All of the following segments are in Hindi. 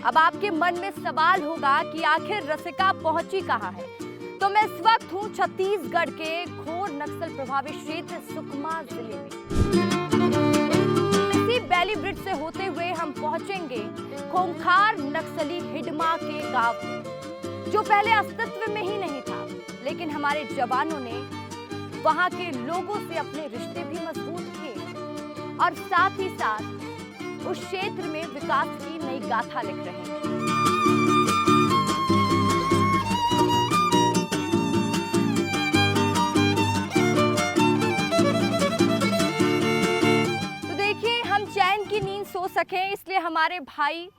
अब आपके मन में सवाल होगा कि आखिर रसिका पहुंची कहां है। तो मैं इस वक्त हूं छत्तीसगढ़ के घोर नक्सल प्रभावित क्षेत्र सुकमा जिले में। इसी बैली ब्रिज से होते हुए हम पहुंचेंगे खूंखार नक्सली हिडमा के गांव में, जो पहले अस्तित्व में ही नहीं था, लेकिन हमारे जवानों ने वहां के लोगों से अपने रिश्ते भी मजबूत किए और साथ ही साथ उस क्षेत्र में विकास की नई गाथा लिख रहे हैं। तो देखिए, हम चैन की नींद सो सकें, इसलिए हमारे भाई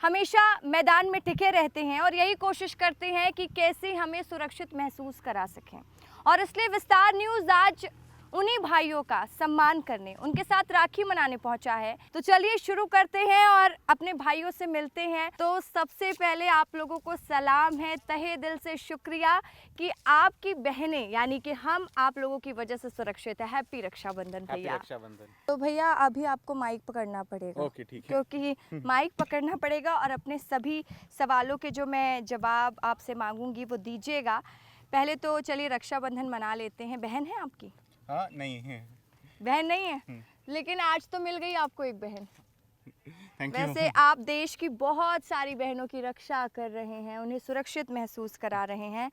हमेशा मैदान में टिके रहते हैं और यही कोशिश करते हैं कि कैसे हमें सुरक्षित महसूस करा सकें। और इसलिए विस्तार न्यूज़ आज उन्हीं भाइयों का सम्मान करने, उनके साथ राखी मनाने पहुंचा है। तो चलिए शुरू करते हैं और अपने भाइयों से मिलते हैं। तो सबसे पहले आप लोगों को सलाम है, तहे दिल से शुक्रिया कि आपकी बहनें यानी कि हम आप लोगों की वजह से सुरक्षित है। हैप्पी रक्षाबंधन भैया। तो भैया अभी आपको माइक पकड़ना पड़ेगा। ओके, ठीक है। क्योंकि माइक पकड़ना पड़ेगा और अपने सभी सवालों के जो मैं जवाब आपसे मांगूंगी वो दीजिएगा। पहले तो चलिए रक्षाबंधन मना लेते हैं। बहन है आपकी? हाँ, नहीं है। बहन नहीं है, लेकिन आज तो मिल गई आपको एक बहन। Thank you. वैसे आप देश की बहुत सारी बहनों की रक्षा कर रहे हैं, उन्हें सुरक्षित महसूस करा रहे हैं।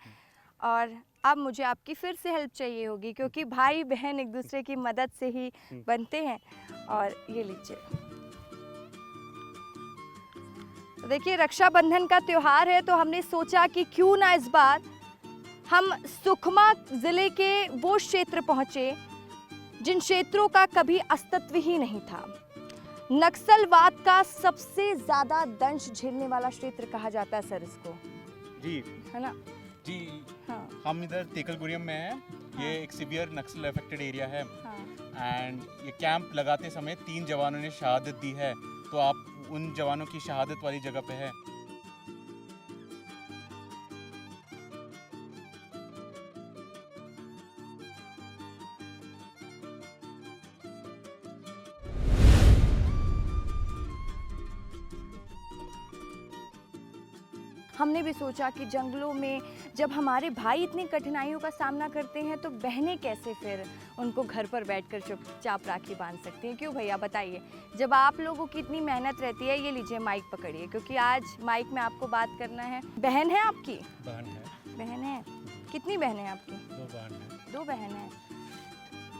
और अब मुझे आपकी फिर से हेल्प चाहिए होगी, क्योंकि भाई बहन एक दूसरे की मदद से ही बनते हैं। और ये लीजिए। तो देखिए, रक्षाबंधन का त्योहार है, तो हमने सोचा कि क्यों ना इस बार हम सुकमा जिले के वो क्षेत्र पहुंचे जिन क्षेत्रों का कभी अस्तित्व ही नहीं था। नक्सलवाद का सबसे ज्यादा दंश झेलने वाला क्षेत्र कहा जाता है सर इसको, जी है ना? जी। हाँ। हम इधर तेकलगुरियम में हैं। ये एक सीवियर नक्सल अफेक्टेड एरिया है। हाँ। एंड ये कैंप लगाते समय 3 जवानों ने शहादत दी है। तो आप उन जवानों की शहादत वाली जगह पे है। हमने भी सोचा कि जंगलों में जब हमारे भाई इतनी कठिनाइयों का सामना करते हैं तो बहनें कैसे फिर उनको घर पर बैठकर चुपचाप राखी बांध सकती हैं। क्यों भैया बताइए, जब आप लोगों की इतनी मेहनत रहती है। ये लीजिए माइक पकड़िए, क्योंकि आज माइक में आपको बात करना है। बहन है आपकी? बहन है। बहन है। कितनी बहनें हैं आपकी? 2 बहन है। 2 बहन हैं।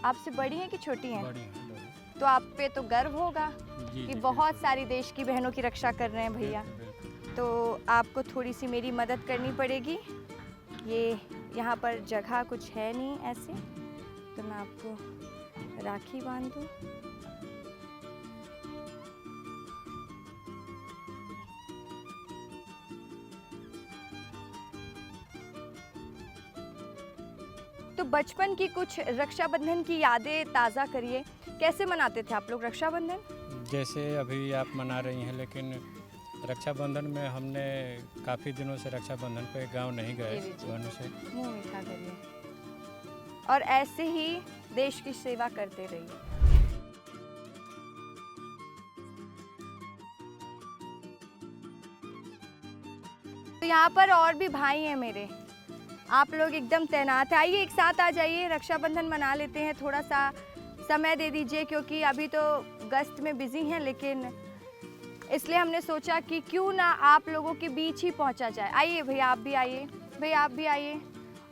आपसे बड़ी हैं कि छोटी हैं? बड़ी है, बड़ी। तो आप पे तो गर्व होगा जी, कि जी, बहुत सारी देश की बहनों की रक्षा कर रहे हैं भैया। बिल्कुल, बिल्कुल। तो आपको थोड़ी सी मेरी मदद करनी पड़ेगी। ये यहाँ पर जगह कुछ है नहीं ऐसे, तो मैं आपको राखी बांध दूँ। तो बचपन की कुछ रक्षाबंधन की यादें ताज़ा करिए। कैसे मनाते थे आप लोग रक्षाबंधन? जैसे अभी आप मना रही हैं, लेकिन रक्षाबंधन में हमने काफ़ी दिनों से रक्षाबंधन पे गांव नहीं गए ये लीजिए। बहनों से। मुंह मीठा करिए और ऐसे ही देश की सेवा करते रहिए। तो यहाँ पर और भी भाई हैं मेरे, आप लोग एकदम तैनात हैं। आइए एक साथ आ जाइए, रक्षाबंधन मना लेते हैं। थोड़ा सा समय दे दीजिए, क्योंकि अभी तो गश्त में बिजी हैं, लेकिन इसलिए हमने सोचा कि क्यों ना आप लोगों के बीच ही पहुंचा जाए। आइए भैया, आप भी आइए। भैया आप भी आइए।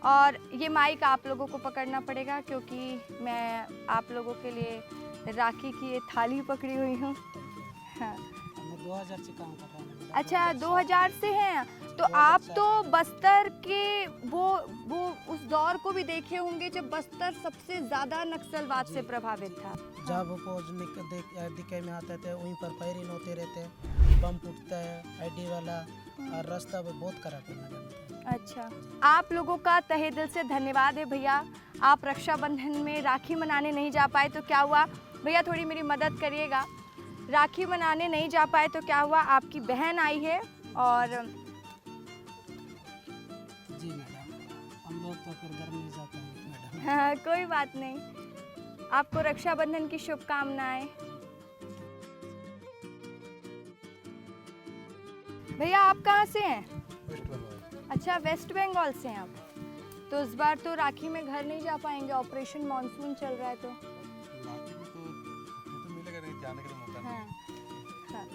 और ये माइक आप लोगों को पकड़ना पड़ेगा, क्योंकि मैं आप लोगों के लिए राखी की ये थाली पकड़ी हुई हूँ। हाँ। मैं 2000 से काम कर रहा हूँ। अच्छा, 2000 से हैं। तो आप तो बस्तर के वो उस दौर को भी देखे होंगे जब बस्तर सबसे ज़्यादा नक्सलवाद से प्रभावित था। जब फौज दिखे में आते थे, वहीं पर फायरिंग होते रहते हैं, बम फूटता है आईडी वाला, और रास्ता भी बहुत खराब है मैडम। अच्छा, आप लोगों का तहे दिल से धन्यवाद है भैया। आप रक्षाबंधन में राखी मनाने नहीं जा पाए तो क्या हुआ? भैया थोड़ी मेरी मदद करिएगा। राखी मनाने नहीं जा पाए तो क्या हुआ? आपकी बहन आई है और जी मैडम, हम लोग तो फिर घर नहीं जाते हैं मैडम। हाँ, कोई बात नहीं। आपको रक्षाबंधन की शुभकामनाएं। भैया आप कहाँ से हैं? अच्छा, वेस्ट बंगाल से हैं आप। तो इस बार तो राखी में घर नहीं जा पाएंगे, ऑपरेशन मॉनसून चल रहा है तो। हाँ, हाँ।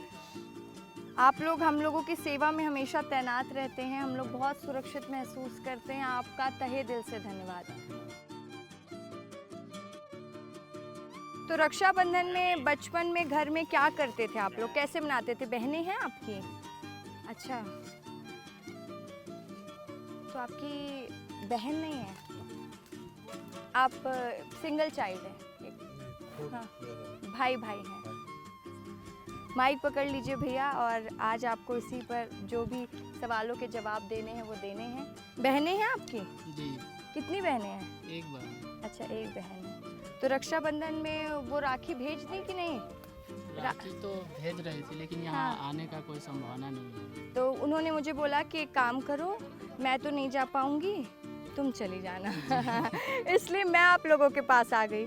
आप लोग हम लोगों की सेवा में हमेशा तैनात रहते हैं, हम लोग बहुत सुरक्षित महसूस करते हैं। आपका तहे दिल से धन्यवाद। तो रक्षाबंधन में बचपन में घर में क्या करते थे आप लोग, कैसे मनाते थे? बहनें हैं आपकी? अच्छा, तो आपकी बहन नहीं है, आप सिंगल चाइल्ड हैं? हाँ, भाई हैं। माइक पकड़ लीजिए भैया, और आज आपको इसी पर जो भी सवालों के जवाब देने हैं वो देने हैं। बहनें हैं आपकी? जी, कितनी बहनें हैं? एक बार अच्छा, एक बहन है। तो रक्षाबंधन में वो राखी भेज दी कि नहीं? राखी तो भेज रही थी, लेकिन यहाँ हाँ। आने का कोई संभावना नहीं है। तो उन्होंने मुझे बोला कि एक काम करो, मैं तो नहीं जा पाऊंगी, तुम चली जाना। इसलिए मैं आप लोगों के पास आ गई।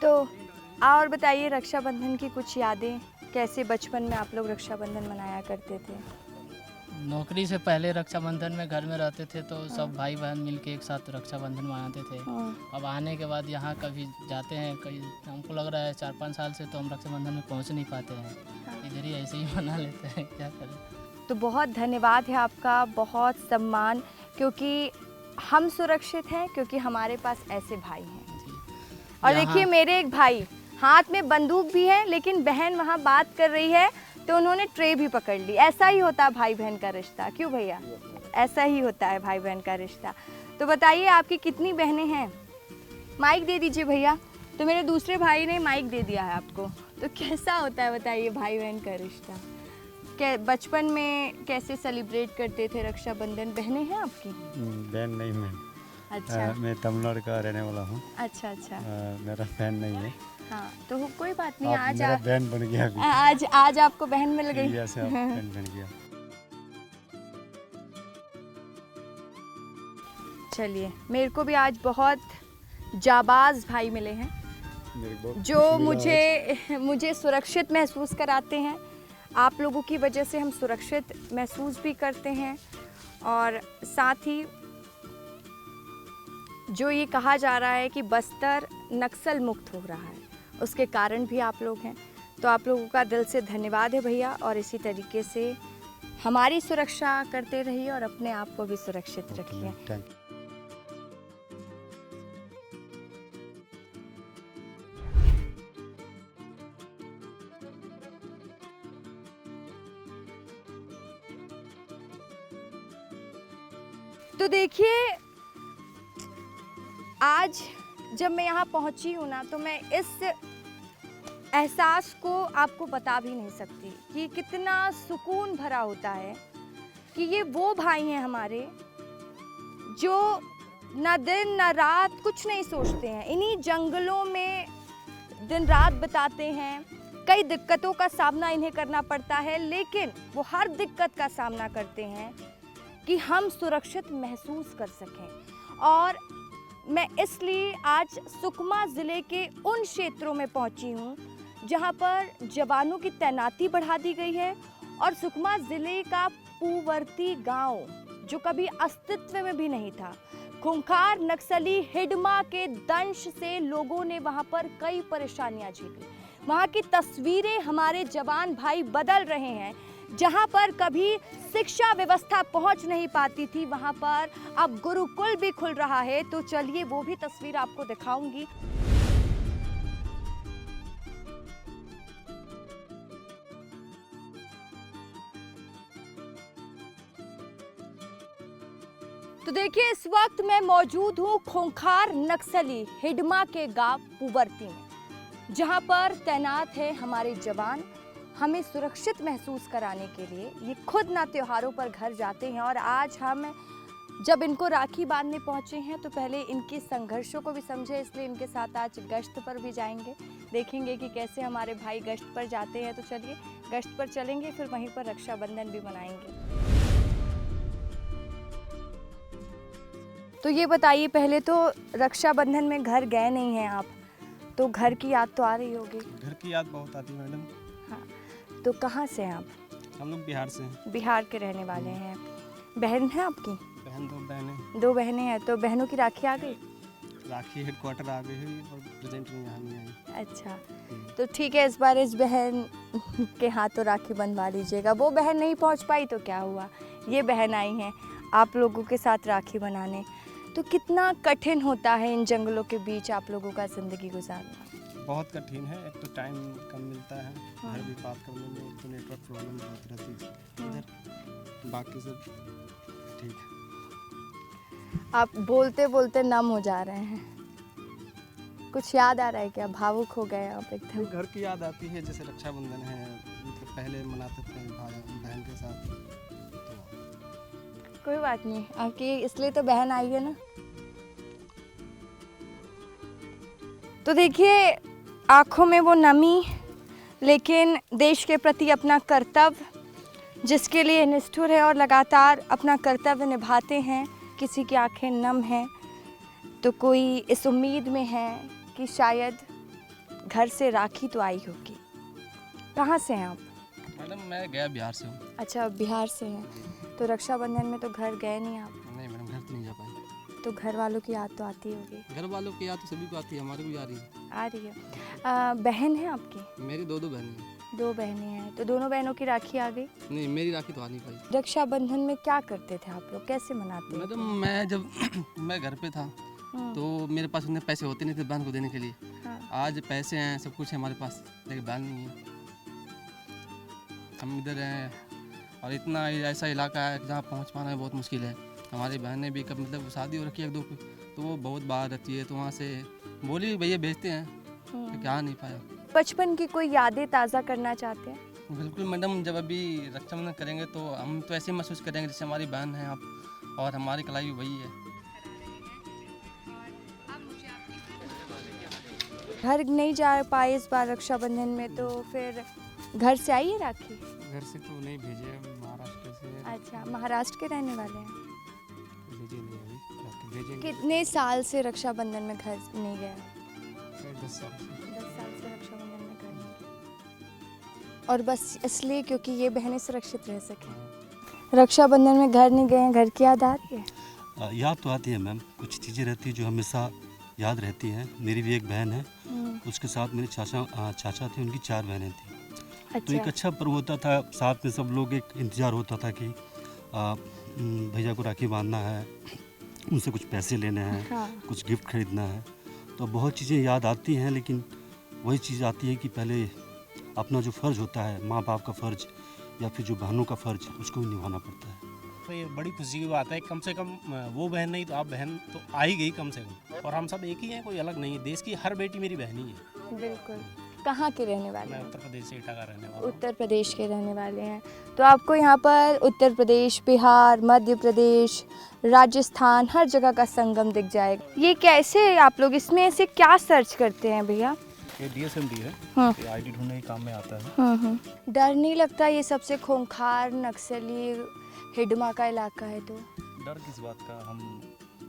तो और बताइए रक्षाबंधन की कुछ यादें, कैसे बचपन में आप लोग रक्षाबंधन मनाया करते थे? नौकरी से पहले रक्षाबंधन में घर में रहते थे तो सब भाई बहन मिलके एक साथ रक्षाबंधन मनाते थे। अब आने के बाद यहाँ कभी जाते हैं, कहीं हमको लग रहा है 4-5 साल से तो हम रक्षाबंधन में पहुँच नहीं पाते हैं, इधर ही ऐसे ही मना लेते हैं, क्या करें। तो बहुत धन्यवाद है आपका, बहुत सम्मान, क्योंकि हम सुरक्षित हैं क्योंकि हमारे पास ऐसे भाई हैं। जी। और यहाँ- देखिए मेरे एक भाई हाथ में बंदूक भी है, लेकिन बहन वहाँ बात कर रही है तो उन्होंने ट्रे भी पकड़ ली। ऐसा ही होता है भाई बहन का रिश्ता, क्यों भैया? ऐसा ही होता है भाई बहन का रिश्ता। तो बताइए आपकी कितनी बहनें हैं? माइक दे दीजिए भैया। तो मेरे दूसरे भाई ने माइक दे दिया है आपको। तो कैसा होता है बताइए भाई बहन का रिश्ता? बचपन में कैसे सेलिब्रेट करते थे रक्षाबंधन? बहनें हैं आपकी? बहन नहीं मैं। अच्छा, मैं तमिलनाडु का रहने वाला हूँ। अच्छा, अच्छा। मेरा बहन नहीं है। हाँ, तो कोई बात नहीं, आप आज मेरा बहन बन गया अभी। आज आपको बहन मिल गई। इंडिया से आप बहन बन गया। चलिए, मेरे को भी आज बहुत जाबाज भाई मिले हैं मेरे को बहुत जो खुशी मिला मुझे सुरक्षित महसूस कराते हैं। आप लोगों की वजह से हम सुरक्षित महसूस भी करते हैं, और साथ ही जो ये कहा जा रहा है कि बस्तर नक्सल मुक्त हो रहा है, उसके कारण भी आप लोग हैं। तो आप लोगों का दिल से धन्यवाद है भैया, और इसी तरीके से हमारी सुरक्षा करते रहिए और अपने आप को भी सुरक्षित रखिए। Thank you. तो देखिए, आज जब मैं यहाँ पहुँची हूँ ना, तो मैं इस एहसास को आपको बता भी नहीं सकती कि कितना सुकून भरा होता है कि ये वो भाई हैं हमारे जो ना दिन ना रात कुछ नहीं सोचते हैं, इन्हीं जंगलों में दिन रात बिताते हैं। कई दिक्कतों का सामना इन्हें करना पड़ता है, लेकिन वो हर दिक्कत का सामना करते हैं कि हम सुरक्षित महसूस कर सकें। और मैं इसलिए आज सुकमा ज़िले के उन क्षेत्रों में पहुंची हूं जहां पर जवानों की तैनाती बढ़ा दी गई है, और सुकमा ज़िले का पूवर्ती गांव जो कभी अस्तित्व में भी नहीं था, खूंखार नक्सली हिडमा के दंश से लोगों ने वहां पर कई परेशानियां झेली। वहां की तस्वीरें हमारे जवान भाई बदल रहे हैं। जहां पर कभी शिक्षा व्यवस्था पहुंच नहीं पाती थी, वहां पर अब गुरुकुल भी खुल रहा है। तो चलिए वो भी तस्वीर आपको दिखाऊंगी। तो देखिए, इस वक्त मैं मौजूद हूँ खूंखार नक्सली हिडमा के गांव पूवर्ती में, जहां पर तैनात है हमारे जवान हमें सुरक्षित महसूस कराने के लिए। ये खुद ना त्योहारों पर घर जाते हैं, और आज हम जब इनको राखी बांधने पहुंचे हैं तो पहले इनके संघर्षों को भी समझे, इसलिए इनके साथ आज गश्त पर भी जाएंगे, देखेंगे कि कैसे हमारे भाई गश्त पर जाते हैं। तो चलिए गश्त पर चलेंगे, फिर वहीं पर रक्षाबंधन भी मनाएंगे। तो ये बताइए, पहले तो रक्षाबंधन में घर गए नहीं हैं आप, तो घर की याद तो आ रही होगी। घर की याद बहुत आती है मैडम। हाँ, तो कहाँ से हैं आप? हम लोग बिहार से हैं। बिहार के रहने वाले हैं। बहन है आपकी? बहन 2 बहनें। 2 बहनें हैं, तो बहनों की राखी आ गई? राखी हेडक्वार्टर आ गई है और प्रेजेंट में यहाँ नहीं आई। अच्छा, तो ठीक है, इस बार इस बहन के हाथों राखी बंधवा लीजिएगा। वो बहन नहीं पहुंच पाई तो क्या हुआ, ये बहन आई हैं आप लोगों के साथ राखी बनाने। तो कितना कठिन होता है इन जंगलों के बीच आप लोगों का ज़िंदगी गुजारना? बहुत कठिन है। एक तो टाइम कम मिलता है घर भी बात करने में, एक तो नेटवर्क प्रॉब्लम बहुत रहती है इधर, बाकी सब ठीक है। आप बोलते बोलते नम हो जा रहे हैं। कुछ याद आ रहा है क्या? भावुक हो गए आप एकदम। घर की याद आती है, जैसे रक्षाबंधन है, मतलब पहले मनाते थे भाई बहन के साथ। तो कोई बात नहीं, आपकी इसलिए तो बहन आई है ना। तो देखिए, आँखों में वो नमी, लेकिन देश के प्रति अपना कर्तव्य, जिसके लिए निष्ठुर है और लगातार अपना कर्तव्य निभाते हैं। किसी की आंखें नम हैं तो कोई इस उम्मीद में है कि शायद घर से राखी तो आई होगी। कहाँ से हैं आप? मैडम मैं गया बिहार से हूँ। अच्छा, बिहार से हैं, तो रक्षाबंधन में तो घर गए नहीं आप? नहीं मैडम, घर तो नहीं जा पाई। तो घर वालों की याद तो आती होगी। घर वालों की याद तो सभी को आती है, हमारे को भी आ रही है। आ रही है। बहन है आपकी? मेरी 2 बहनें हैं। 2 बहनें हैं, तो दोनों बहनों की राखी आ गई। नहीं, मेरी राखी तो आ नहीं पाई। रक्षाबंधन में क्या करते थे आप लोग, कैसे मनाते थे? मैडम मैं जब मैं घर पे था तो मेरे पास उतने पैसे होते नहीं थे बहन को देने के लिए। हाँ। आज पैसे हैं, सब कुछ है हमारे पास, लेकिन बहन नहीं है। हम इधर हैं और इतना ऐसा इलाका है कि जहाँ पहुँच पाना बहुत मुश्किल है। हमारी बहनें भी कब मतलब शादी हो रखी है 1-2 की, तो वो बहुत बाहर रहती है, तो वहाँ से बोली भैया भेजते हैं, तो क्या नहीं पाया। बचपन की कोई यादें ताज़ा करना चाहते हैं? बिल्कुल मैडम, जब अभी रक्षाबंधन करेंगे तो हम तो ऐसे ही महसूस करेंगे जैसे हमारी बहन है आप, और हमारी कलाई भी वही है। घर नहीं जा पाए इस बार रक्षाबंधन में, तो फिर घर से आई है राखी? घर से तो नहीं भेजे, महाराष्ट्र से अच्छा, महाराष्ट्र के रहने वाले हैं। भेजे नहीं अभी, राखी भेजेंगे। कितने साल से रक्षाबंधन में घर नहीं गया? 10 साल से। 10 साल से रक्षाबंधन में घर नहीं गया। और बस इसलिए क्योंकि ये बहनें सुरक्षित रह सकें। रक्षाबंधन में घर नहीं गए हैं, घर की याद आ रही है? याद तो आती है मैम, कुछ चीज़ें रहती हैं जो हमेशा याद रहती हैं। मेरी भी एक बहन है, उसके साथ मेरे चाचा थे, उनकी 4 बहनें थी। तो एक अच्छा, अच्छा पर्व होता था, साथ में सब लोग, एक इंतज़ार होता था कि भैया को राखी बांधना है, उनसे कुछ पैसे लेने हैं, हाँ। कुछ गिफ्ट खरीदना है। तो बहुत चीज़ें याद आती हैं, लेकिन वही चीज़ आती है कि पहले अपना जो फ़र्ज़ होता है, माँ बाप का फ़र्ज़ या फिर जो बहनों का फ़र्ज़, उसको भी निभाना पड़ता है। तो ये बड़ी खुशी की बात है, कम से कम वो बहन नहीं तो आप बहन तो आ ही गई कम से कम, और हम सब एक ही हैं, कोई अलग नहीं है। देश की हर बेटी मेरी बहन ही है। बिल्कुल। कहाँ के रहने वाले मैं हैं? उत्तर प्रदेश से इटावा रहने वाला हूँ। उत्तर प्रदेश के रहने वाले हैं। तो आपको यहाँ पर उत्तर प्रदेश, बिहार, मध्य प्रदेश, राजस्थान, हर जगह का संगम दिख जाएगा। ये कैसे आप लोग इसमें से क्या सर्च करते हैं भैया? ये DSMD है, हाँ। ये ID ढूंढने के काम में आता है। डर नहीं लगता ये सबसे खूंखार नक्सली हिडमा का इलाका है तो? डर किस बात का, हम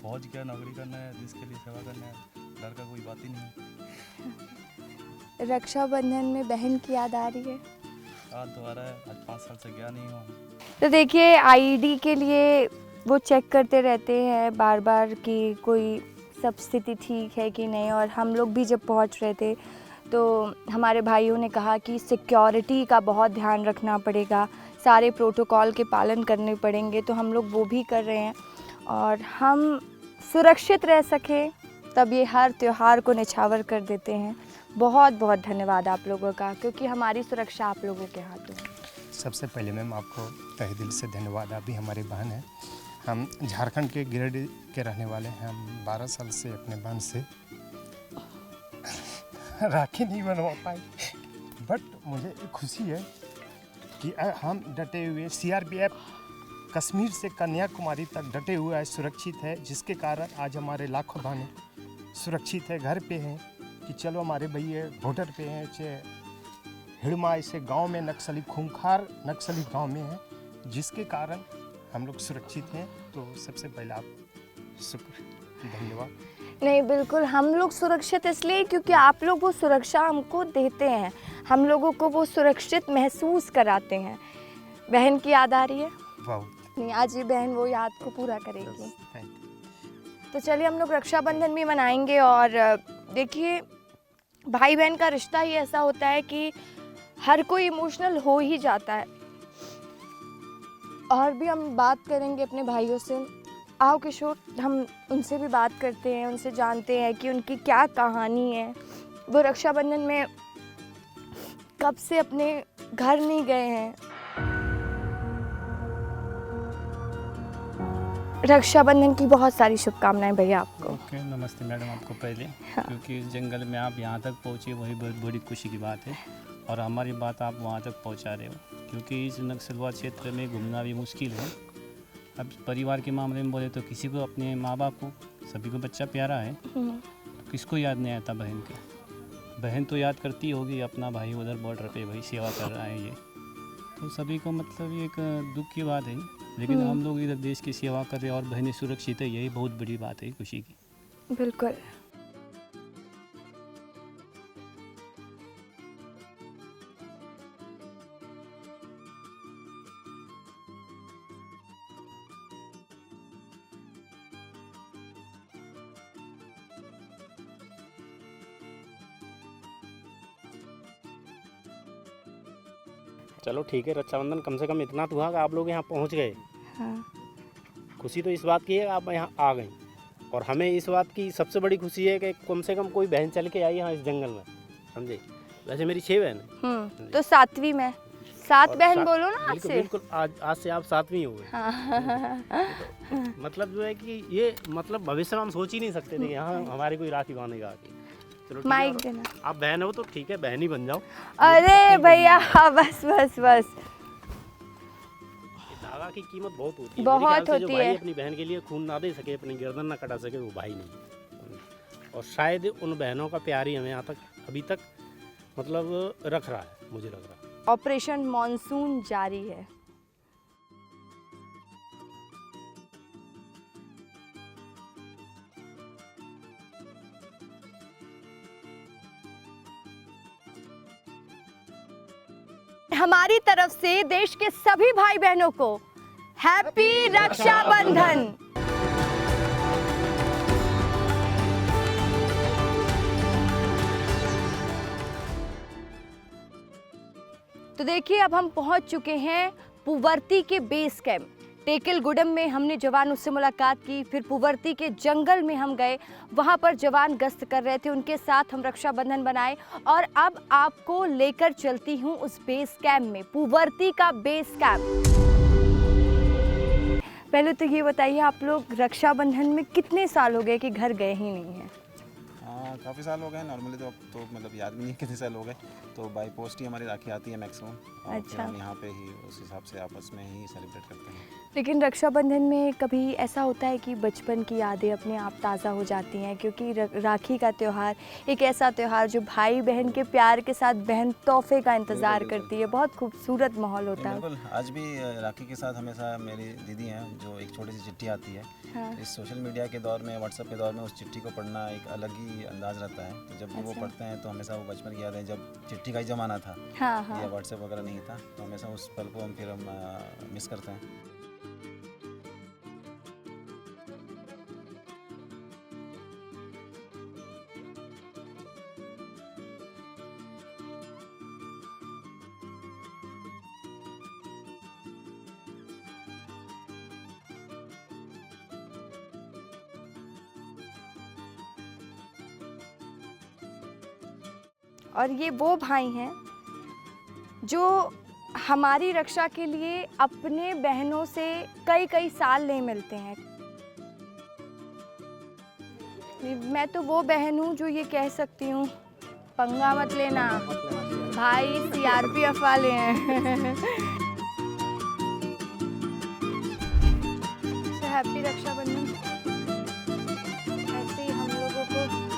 फौज का नौकरी करना है, देश के लिए सेवा करना है, डर का कोई बात ही नहीं। रक्षाबंधन में बहन की याद आ रही है? याद तो आ रहा है, आज 5 साल से गया नहीं हूँ। तो देखिए, आईडी के लिए वो चेक करते रहते हैं बार बार कि कोई सब स्थिति ठीक है कि नहीं। और हम लोग भी जब पहुंच रहे थे तो हमारे भाइयों ने कहा कि सिक्योरिटी का बहुत ध्यान रखना पड़ेगा, सारे प्रोटोकॉल के पालन करने पड़ेंगे। तो हम लोग वो भी कर रहे हैं, और हम सुरक्षित रह सकें तब ये हर त्यौहार को निछावर कर देते हैं। बहुत बहुत धन्यवाद आप लोगों का, क्योंकि हमारी सुरक्षा आप लोगों के हाथों है। सबसे पहले मैम आपको तहे दिल से धन्यवाद। आप भी हमारी बहन हैं। हम झारखंड के गिरिडीह के रहने वाले हैं। हम 12 साल से अपने बहन से राखी नहीं बनवा पाए, बट मुझे खुशी है कि हम डटे हुए, CRPF कश्मीर से कन्याकुमारी तक डटे हुए है, सुरक्षित है, जिसके कारण आज हमारे लाखों बहनें सुरक्षित है, घर पे हैं। कि चलो हमारे भैया बॉर्डर पे हैं, चाहे हिड़मा ऐसे गांव में नक्सली, खूंखार नक्सली गांव में है, जिसके कारण हम लोग सुरक्षित हैं। तो सबसे पहले आप शुक्र, धन्यवाद। नहीं, बिल्कुल हम लोग सुरक्षित इसलिए क्योंकि आप लोग वो सुरक्षा हमको देते हैं, हम लोगों को वो सुरक्षित महसूस कराते हैं। बहन की याद आ रही है? बहुत। नहीं, आज ये बहन वो याद को पूरा करेगी। Thank you. तो चलिए हम लोग रक्षाबंधन भी मनाएंगे। और देखिए, भाई बहन का रिश्ता ही ऐसा होता है कि हर कोई इमोशनल हो ही जाता है। और भी हम बात करेंगे अपने भाइयों से। आओ किशोर, हम उनसे भी बात करते हैं, उनसे जानते हैं कि उनकी क्या कहानी है। वो रक्षाबंधन में कब से अपने घर नहीं गए हैं। रक्षाबंधन की बहुत सारी शुभकामनाएं भैया आपको। ओके, नमस्ते मैडम आपको पहले। हाँ। क्योंकि इस जंगल में आप यहाँ तक पहुँचे वही बहुत बड़ी खुशी की बात है, और हमारी बात आप वहाँ तक पहुँचा रहे हो। क्योंकि इस नक्सलवाद क्षेत्र में घूमना भी मुश्किल है। अब परिवार के मामले में बोले तो किसी को अपने माँ बाप को, सभी को बच्चा प्यारा है, तो किसको याद नहीं आता बहन के। बहन तो याद करती होगी अपना भाई उधर बॉर्डर पे भाई सेवा कर रहा है, ये तो सभी को मतलब ये एक दुख की बात है। लेकिन हम लोग इधर देश की सेवा कर रहे हैं और बहनें सुरक्षित है, यही बहुत बड़ी बात है खुशी की। बिल्कुल। चलो ठीक है, रक्षाबंधन कम से कम इतना तो हुआ कि आप लोग यहाँ पहुँच गए। हाँ। खुशी तो इस बात की है कि आप यहाँ आ गए, और हमें इस बात की सबसे बड़ी खुशी है कि कम से कम कोई बहन चल के आई यहाँ इस जंगल में, समझे। वैसे मेरी 6 बहन है। तो 7वीं में 7 बहन बोलो ना आज बिल्कुल से। बिल्कुल, आज से आप 7वीं हो गए। हाँ। मतलब जो है कि ये मतलब भविष्य में हम सोच ही नहीं सकते थे कि यहाँ हमारी कोई राखी बांधेगा आके। चलो ठीक है, माइक और देना। आप बहन हो तो ठीक है, बहन ही बन जाओ। अरे भैया, बस बस बस। धागा की कीमत बहुत होती है। बहुत मेरे ख्याल से जो होती भाई है। अपनी बहन के लिए खून ना दे सके, अपनी गर्दन ना कटा सके, वो भाई नहीं। और शायद उन बहनों का प्यार ही हमें यहाँ तक अभी तक मतलब रख रहा है, मुझे लग रहा है। ऑपरेशन मॉनसून जारी है। हमारी तरफ से देश के सभी भाई बहनों को हैप्पी रक्षाबंधन। तो देखिए, अब हम पहुंच चुके हैं पुवर्ती के बेस कैंप। टेकलगुडम में हमने जवानों से मुलाकात की, फिर पुवर्ती के जंगल में हम गए, वहां पर जवान गश्त कर रहे थे, उनके साथ हम रक्षाबंधन बनाए। और अब आपको लेकर चलती हूं उस बेस कैंप में, पुवर्ती का बेस कैंप। पहले तो ये बताइए, आप लोग रक्षाबंधन में कितने साल हो गए कि घर गए ही नहीं हैं? काफ़ी साल हो गए नॉर्मली, तो अब तो मतलब याद भी नहीं कितने साल हो गए। तो बाई पोस्ट ही हमारी राखी आती है मैक्सिमम, और फिर अच्छा। हम यहाँ पे ही उस हिसाब से आपस में ही सेलिब्रेट करते हैं। लेकिन रक्षाबंधन में कभी ऐसा होता है कि बचपन की यादें अपने आप ताज़ा हो जाती हैं, क्योंकि राखी का त्यौहार एक ऐसा त्यौहार जो भाई बहन के प्यार के साथ बहन तोहफे का इंतज़ार बिल्कुल। करती है। बहुत खूबसूरत माहौल होता है। बिल्कुल, आज भी राखी के साथ हमेशा मेरी दीदी हैं, जो एक छोटी सी चिट्ठी आती है। हाँ। इस सोशल मीडिया के दौर में, व्हाट्सएप के दौर में उस चिट्ठी को पढ़ना एक अलग ही अंदाज रहता है। तो जब भी वो अच्छा। पढ़ते हैं तो हमेशा वो बचपन की याद है, जब चिट्ठी का ही ज़माना था हाँ या हाँ। व्हाट्सएप वगैरह नहीं था, तो हमेशा उस पल को हम मिस करते हैं। और ये वो भाई हैं जो हमारी रक्षा के लिए अपने बहनों से कई कई साल नहीं मिलते हैं। मैं तो वो बहन हूँ जो ये कह सकती हूँ, पंगा मत लेना भाई, CRPF वाले हैं। हैप्पी रक्षाबंधन। ऐसे ही हम लोगों को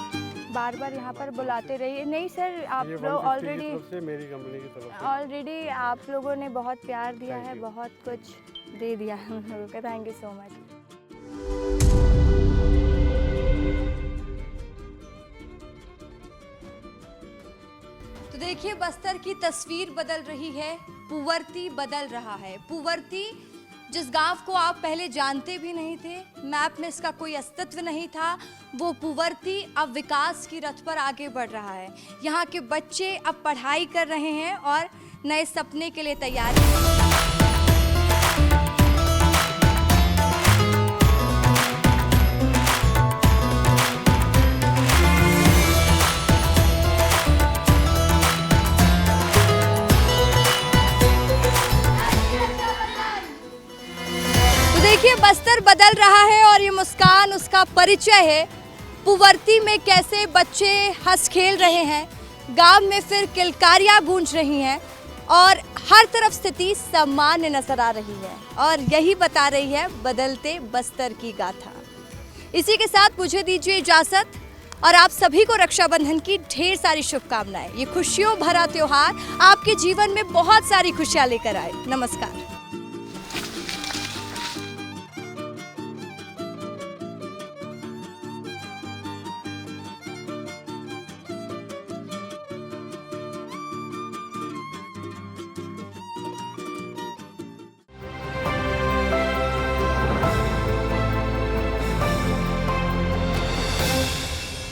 बार बार यहाँ पर बुलाते रहिए। नहीं सर, आप लोग ऑलरेडी मेरी कंपनी की तरफ ऑलरेडी आप लोगों ने बहुत प्यार दिया है, बहुत कुछ दे दिया है हम लोगों को। Thank you so much. तो देखिए बस्तर की तस्वीर बदल रही है, पुवर्ती बदल रहा है। पुवर्ती जिस गांव को आप पहले जानते भी नहीं थे, मैप में इसका कोई अस्तित्व नहीं था, वो पुवर्ती अब विकास की रथ पर आगे बढ़ रहा है। यहाँ के बच्चे अब पढ़ाई कर रहे हैं और नए सपने के लिए तैयार हैं। देखिए बस्तर बदल रहा है और ये मुस्कान उसका परिचय है। पुवर्ती में कैसे बच्चे हंस खेल रहे हैं, गांव में फिर किलकारियां गूंज रही हैं और हर तरफ स्थिति सामान्य नजर आ रही है और यही बता रही है बदलते बस्तर की गाथा। इसी के साथ मुझे दीजिए इजाजत और आप सभी को रक्षाबंधन की ढेर सारी शुभकामनाएं। ये खुशियों भरा त्योहार आपके जीवन में बहुत सारी खुशियां लेकर आए। नमस्कार।